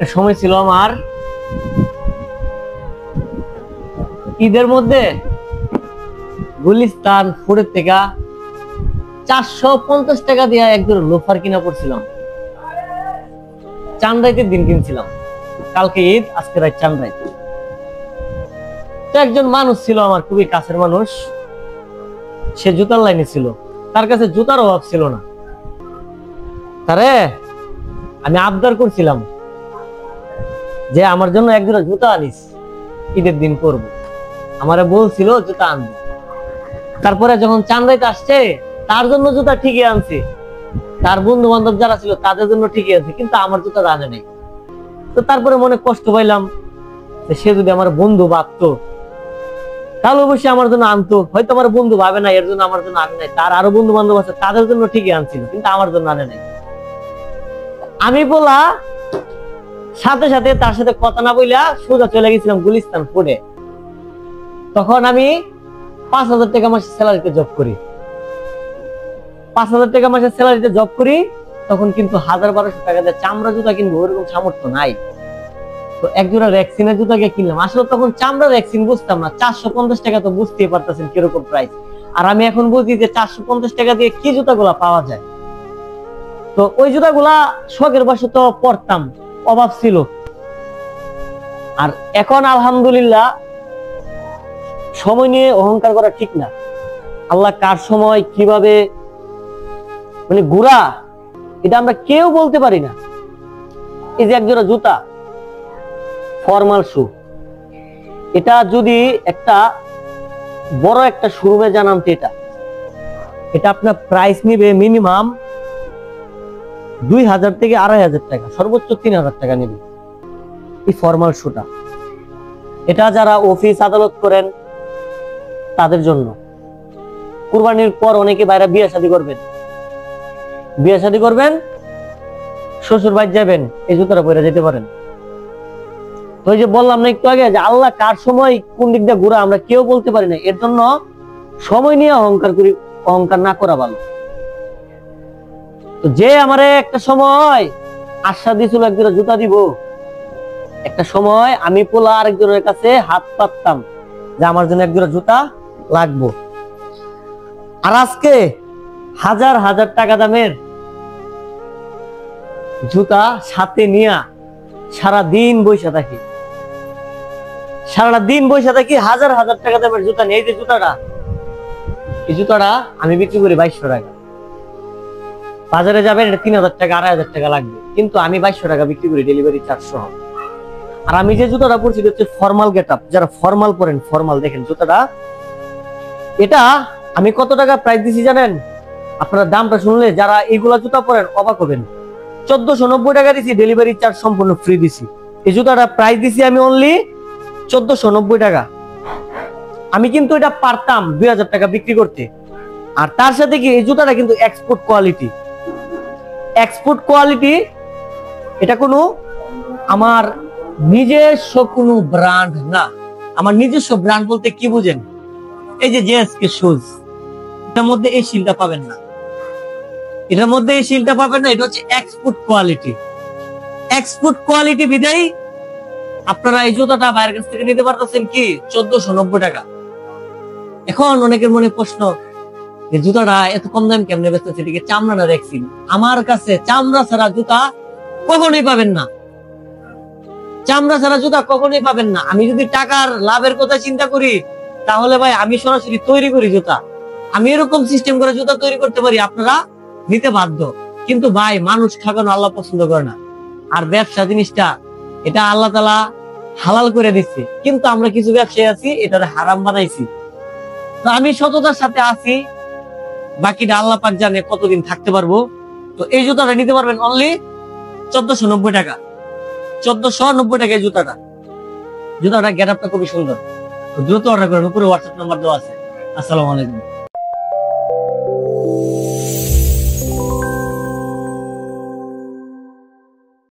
একটা সময় ছিল আমার ঈদের মধ্যে গুলিস্তান ফুডের থেকে 450 টাকা দিয়ে একজোড়া লোফার কিনা পড়ছিলাম। চাঁদরাইতের দিন কিনছিলাম, কালকে ঈদ, আজকে রাত চাঁদরাইত। তো একজন মানুষ ছিল আমার খুবই কাছের মানুষ, সে জুতার লাইনে ছিল, তার কাছে জুতার অভাব ছিল না। তারে আমি আবদার করছিলাম যে আমার জন্য একজোড়া জুতা আনিস, ঈদের দিন করব। আমারে বলছিল জুতা আনবো। তারপরে যখন চাঁদরাইতে আসছে, তার জন্য জুতা ঠিকই আনছে, তার বন্ধু বান্ধব যারা ছিল তাদের জন্য ঠিকই আছে, কিন্তু আমার জুতা আনে নাই। তো তারপরে মনে কষ্ট পাইলাম যে সে যদি আমার বন্ধু ভাবতো তাহলে অবশ্যই আমার জন্য আনতো। হয়তো আমার বন্ধু ভাবে না এর জন্য আমার জন্য আনে নাই, তার আরো বন্ধু বান্ধব আছে তাদের জন্য ঠিকই আনছিল, কিন্তু আমার জন্য আনে নাই। আমি বলা সাথে সাথে তার সাথে কথা না বইলা সোজা চলে গেছিলাম গুলিস্তান ফুডে। তখন আমি 5,000 টাকা মাসে স্যালারিতে জব করি। 5,000 টাকা মাসে স্যালারিতে জব করি, তখন কিন্তু 1,000-1,200 টাকা দিয়ে চামড়া জুতা কিনবো ওরকম সামর্থ্য নাই। তো একজোড়া রেক্সিনের জুতাকে কিনলাম। আসলে তখন চামড়া রেক্সিন বুঝতাম না, 450 টাকা তো বুঝতেই পারতেছেন কিরকম প্রাইস। আর আমি এখন বুঝি যে 450 টাকা দিয়ে কি জুতাগুলা পাওয়া যায়। তো ওই জুতাগুলা শখের বশে তো পরতাম, অভাব ছিল। আর এখন আলহামদুলিল্লাহ, সময় নিয়ে অহংকার করা ঠিক না। আল্লাহ কার সময় কিভাবে মানে ঘুরা, এটা আমরা কেউ বলতে পারি না। এই যে একজোড়া জুতা ফর্মাল শু, এটা যদি একটা বড় একটা শোরুমে জানামতে, এটা আপনার প্রাইস নিবে মিনিমাম 2,000 থেকে 2,500 টাকা, সর্বোচ্চ 3,000 টাকা নেবে এই ফর্মাল শুটা। এটা যারা অফিস আদালত করেন তাদের জন্য। কুরবানির পর অনেকে বাইরে বিয়ে শাদী করবেন, শ্বশুর বাড়ি যাবেন, এই জুতাটা পরে যেতে পারেন। তো ওই যে বললাম না একটু আগে যে আল্লাহ কার সময় কোন দিক দিয়ে ঘুরা আমরা কেউ বলতে পারি না। এর জন্য সময় নিয়ে অহংকার না করা ভালো। তো যে আমারে একটা সময় আশা দিয়েছিল একজোড়া জুতা দিব, একটা সময় আমি পোলা আরেকজনের কাছে হাত পাততাম যে আমার জন্য একজোড়া জুতা লাগবো। আর আজকে 1,000 টাকা দামের জুতা সাথে নিয়ে সারাদিন বসে থাকি, 1,000 টাকা দামের জুতা নিয়ে। এই যে জুতাটা আমি বিক্রি করি 2,200 টাকা। বাজারে যাবেন এটা 3,000 টাকা 2,500 টাকা লাগবে, কিন্তু আমি 2,200 টাকা বিক্রি করি, ডেলিভারি চার্জ সহ। আর আমি যে জুতাটা পরছি হচ্ছে ফর্মাল গেটআপ, যারা ফর্মাল পরেন, ফর্মাল দেখেন জুতাটা। এটা আমি কত টাকা প্রাইস দিছি জানেন? আপনারা দামটা শুনলে যারা এইগুলা জুতা পরেন অবাক হবেন। 1490 টাকা দিছি, ডেলিভারি চার্জ সম্পূর্ণ ফ্রি দিছি। এই জুতাটা প্রাইস দিছি আমি অনলি 1490 টাকা। আমি কিন্তু এটা পারতাম 2,000 টাকা বিক্রি করতে। আর তার সাথে কি এই জুতাটা কিন্তু এক্সপোর্ট কোয়ালিটি। এটা কোনো আমার নিজস্ব কোনো ব্র্যান্ড না। আমার নিজস্ব ব্র্যান্ড বলতে কি বুঝেন? এই যে জেএসকে শুজ, এটার মধ্যে এই শিলটা পাবেন না, এটা হচ্ছে এক্সপোর্ট কোয়ালিটি বিদায় আপনারা এই জুতাটা বাইরের কাছ থেকে নিতে পারতেছেন কি 1490 টাকা। এখন অনেকের মনে প্রশ্ন যে জুতাটা এত কম দাম কেমনে বেচতেছে, এদিকে চামড়া না রেক্সিন। আমার কাছে চামড়া ছাড়া জুতা কখনোই পাবেন না, আমি যদি টাকার লাভের কথা চিন্তা করি তাহলে ভাই আমি সরাসরি তৈরি করি জুতা। আমি এরকম সিস্টেম করে জুতা তৈরি করতে পারি, আপনারা নিতে বাধ্য। কিন্তু ভাই মানুষ ঠকানো আল্লাহ পছন্দ করে না। আর ব্যবসা জিনিসটা এটা আল্লাহ তাআলা হালাল করে দিচ্ছে, কিন্তু আমরা কিছু ব্যবসায়ী আছি এটারে হারাম বানাইছি। তো আমি সততার সাথে আছি, বাকিটা আল্লাহ পাক জানে কতদিন থাকতে পারবো। তো এই জুতাটা নিতে পারবেন অনলি 1490 টাকা। 1490 টাকা এই জুতাটা গেটআপটা খুবই সুন্দর। দ্রুত অর্ডার করেন, উপরে হোয়াটসঅ্যাপ নাম্বার দেওয়া আছে। আসসালামু আলাইকুম।